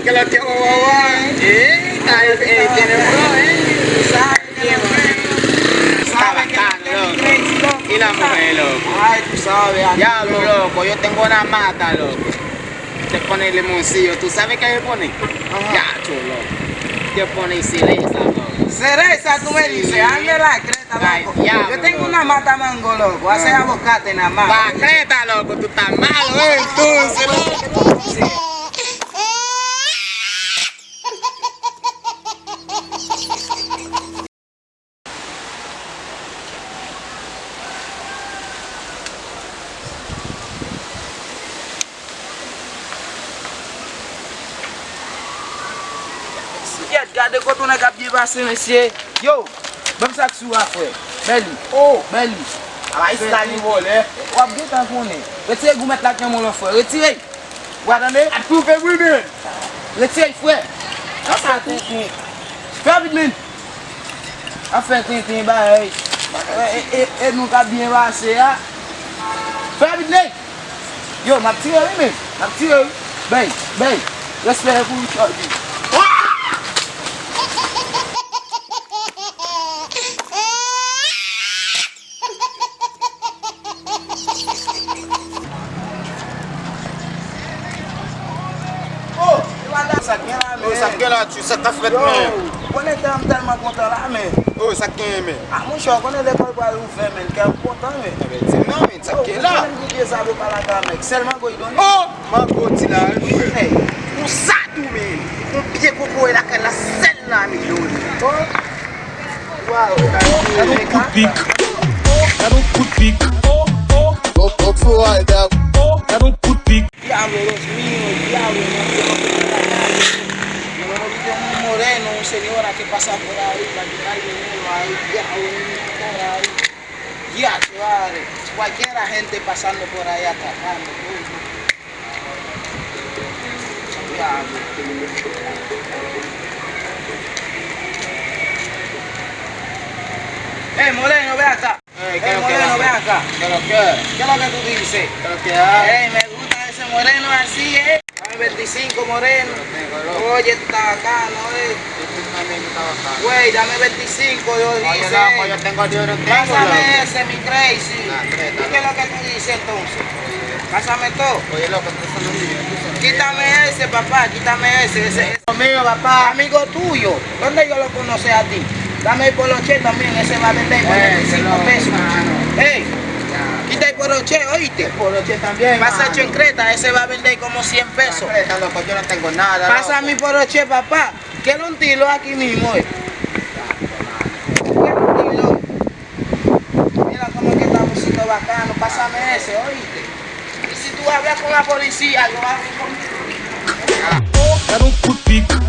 Que lo que guagua. Tiene está bacano, loco. Y la mujer, loco. Ay, tú sabes. Diablo, loco, yo tengo una mata, loco. Te pone el limoncillo. ¿Tú sabes qué le pone? Ya, chulo. Te pone cereza, loco. Cereza, tú me dices, ande la creta, loco. Yo tengo una mata mango, loco. Hace abocate nada más. La creta, loco, tú estás malo, entonces, loco. Gade koto nan kap jivase, mesye. Yo, bèm sak sou a fwe. Beli. Oh, beli. A la isla ni vole. Wap ge tan fone. Retire gou met lak yon mon fwe. Retire. Wadande? A tou fe wime. Retire fwe. A fè tin. Fè abit men. A fè tin ba hey. E nou kap bien vase ya. Fè abit men. Yo, map tire men. Map tire. Bey. Respect pou yon chodi. Sa gen la tu, sa ta fèt men. Konen te am telman kontan la men. Sa gen men. A moun chou, konen l'ekol pa ou fè men, ke am kontan men. Non men, sa gen la. Konen gouye sa ve pala ka mek, selman goy doni. Man goti la. Ou sa tou men. Ou piye koko e la ke la sel la mi doni. Wow. Quero cupic. Quero cupic. Quero cupic. Diablo, Dios mío, diablo, un moreno, un señor que pasa por ahí, la que hay dinero ahí, diablo, por ahí. Ya, vale. Cualquiera gente pasando por ahí atracando. Diablo. Moreno, ve acá. Moreno, ve acá. ¿Qué lo que? ¿Qué es lo que tú dices? ¿Qué lo que hay? Me gusta ese moreno así, Dame 25 moreno. Oye, tú estás bacano, Güey, dame 25, yo Oye, dice. loco, yo tengo dinero, Pásame ese, mi crazy. Treta, ¿Qué es lo que tú dices entonces? Pásame todo. Oye, loco, tú son mío. Quítame ese, papá, quítame ese. Mío, papá. Amigo tuyo, ¿dónde yo lo conocí a ti? Dame el poloche también, ese va a vender por 25 pesos. Ey, quita el poloche, oíste. Poloche también. Pasa hecho en Creta, ese va a vender como 100 pesos. Creta, loco, yo no tengo nada. Pasa mi poloche, papá. Quiero un tilo aquí mismo, Quiero un tilo. Mira cómo que está música bacano, pásame ese, oíste. Y si tú hablas con la policía, yo hablo contigo. Quero cupic.